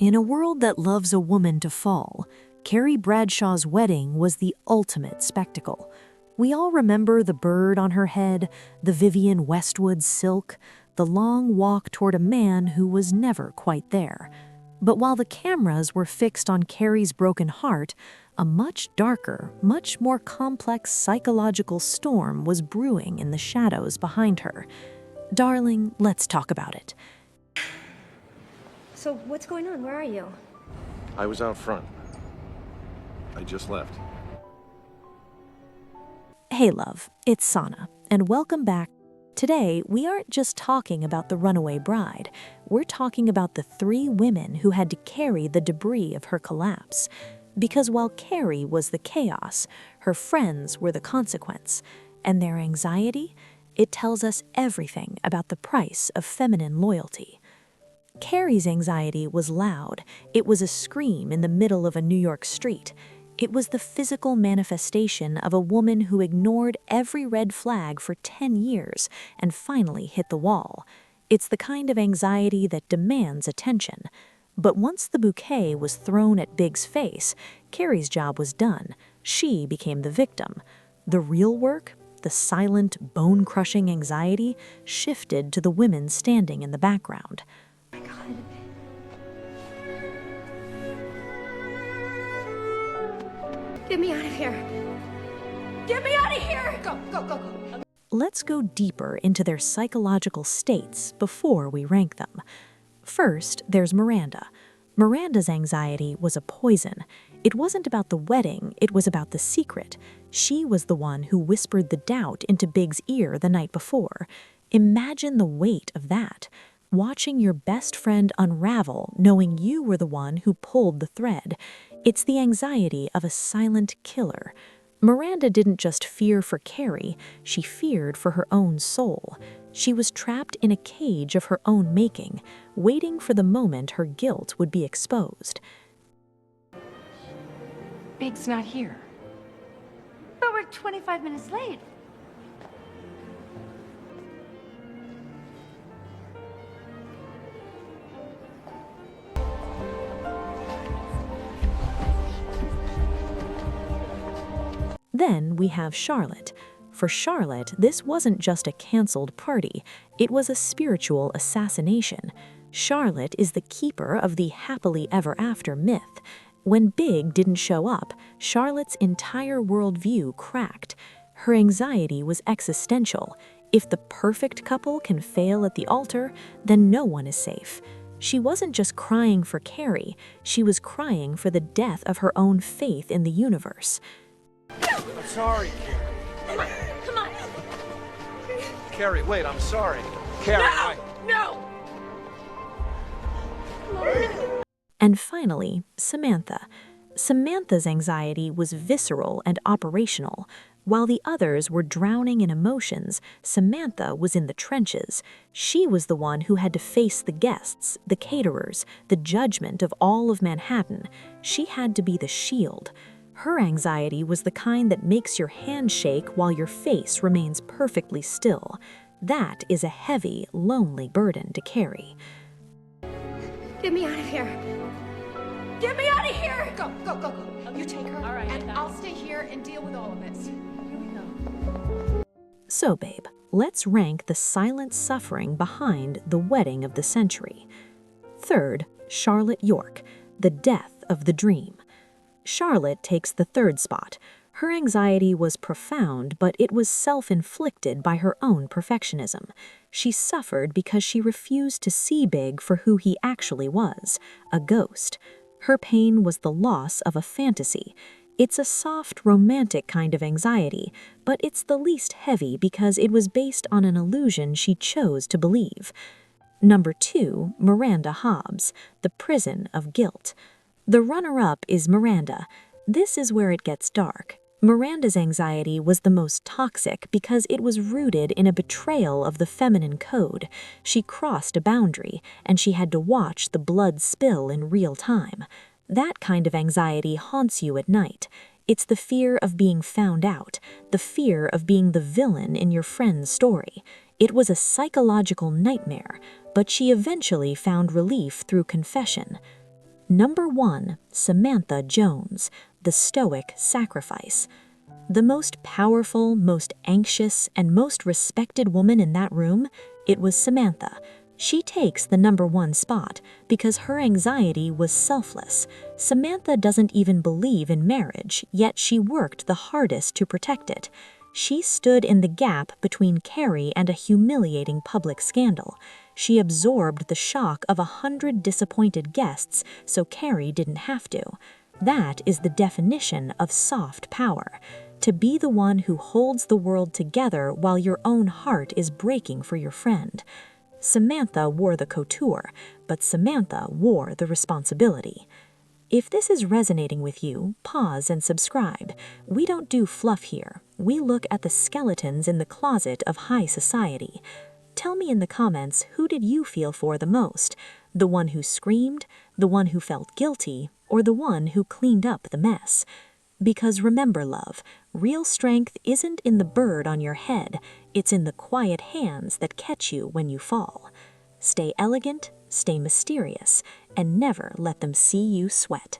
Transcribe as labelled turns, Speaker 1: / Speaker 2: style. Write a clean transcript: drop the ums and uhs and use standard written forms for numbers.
Speaker 1: In a world that loves a woman to fall, Carrie Bradshaw's wedding was the ultimate spectacle. We all remember the bird on her head, the Vivienne Westwood silk, the long walk toward a man who was never quite there. But while the cameras were fixed on Carrie's broken heart, a much darker, much more complex psychological storm was brewing in the shadows behind her. Darling, let's talk about it.
Speaker 2: So what's going on? Where are you?
Speaker 3: I was out front. I just left.
Speaker 1: Hey love, it's Sana, and welcome back. Today, we aren't just talking about the runaway bride. We're talking about the three women who had to carry the debris of her collapse. Because while Carrie was the chaos, her friends were the consequence. And their anxiety? It tells us everything about the price of feminine loyalty. Carrie's anxiety was loud. It was a scream in the middle of a New York street. It was the physical manifestation of a woman who ignored every red flag for 10 years and finally hit the wall. It's the kind of anxiety that demands attention. But once the bouquet was thrown at Big's face, Carrie's job was done. She became the victim. The real work, the silent, bone-crushing anxiety, shifted to the women standing in the background.
Speaker 2: Oh my God. Get me out of here. Get me out of here! Go, go, go, go.
Speaker 1: Let's go deeper into their psychological states before we rank them. First, there's Miranda. Miranda's anxiety was a poison. It wasn't about the wedding, it was about the secret. She was the one who whispered the doubt into Big's ear the night before. Imagine the weight of that. Watching your best friend unravel, knowing you were the one who pulled the thread. It's the anxiety of a silent killer. Miranda didn't just fear for Carrie, she feared for her own soul. She was trapped in a cage of her own making, waiting for the moment her guilt would be exposed.
Speaker 4: Big's not here.
Speaker 2: But we're 25 minutes late.
Speaker 1: Then we have Charlotte. For Charlotte, this wasn't just a canceled party, it was a spiritual assassination. Charlotte is the keeper of the happily ever after myth. When Big didn't show up, Charlotte's entire worldview cracked. Her anxiety was existential. If the perfect couple can fail at the altar, then no one is safe. She wasn't just crying for Carrie, she was crying for the death of her own faith in the universe.
Speaker 3: I'm sorry, Carrie.
Speaker 2: Come on.
Speaker 3: Carrie, wait, I'm sorry. Carrie,
Speaker 2: No!
Speaker 1: And finally, Samantha. Samantha's anxiety was visceral and operational. While the others were drowning in emotions, Samantha was in the trenches. She was the one who had to face the guests, the caterers, the judgment of all of Manhattan. She had to be the shield. Her anxiety was the kind that makes your hand shake while your face remains perfectly still. That is a heavy, lonely burden to carry.
Speaker 2: Get me out of here. Get me out of here!
Speaker 4: Go, go, go, go. You take her, all right, and I'll stay here and deal with all of this. Here we go.
Speaker 1: So, babe, let's rank the silent suffering behind the wedding of the century. Third, Charlotte York, the death of the dream. Charlotte takes the third spot. Her anxiety was profound, but it was self-inflicted by her own perfectionism. She suffered because she refused to see Big for who he actually was, a ghost. Her pain was the loss of a fantasy. It's a soft, romantic kind of anxiety, but it's the least heavy because it was based on an illusion she chose to believe. Number 2, Miranda Hobbs, the prison of guilt. The runner-up is Miranda. This is where it gets dark. Miranda's anxiety was the most toxic because it was rooted in a betrayal of the feminine code. She crossed a boundary, and she had to watch the blood spill in real time. That kind of anxiety haunts you at night. It's the fear of being found out, the fear of being the villain in your friend's story. It was a psychological nightmare, but she eventually found relief through confession. Number 1, Samantha Jones, the stoic sacrifice. The most powerful, most anxious, and most respected woman in that room, it was Samantha. She takes the number 1 spot because her anxiety was selfless. Samantha doesn't even believe in marriage, yet she worked the hardest to protect it. She stood in the gap between Carrie and a humiliating public scandal. She absorbed the shock of 100 disappointed guests so Carrie didn't have to. That is the definition of soft power. To be the one who holds the world together while your own heart is breaking for your friend. Samantha wore the couture, but Samantha wore the responsibility. If this is resonating with you, pause and subscribe. We don't do fluff here. We look at the skeletons in the closet of high society. Tell me in the comments, who did you feel for the most? The one who screamed, the one who felt guilty, or the one who cleaned up the mess? Because remember, love, real strength isn't in the bird on your head, it's in the quiet hands that catch you when you fall. Stay elegant, stay mysterious, and never let them see you sweat.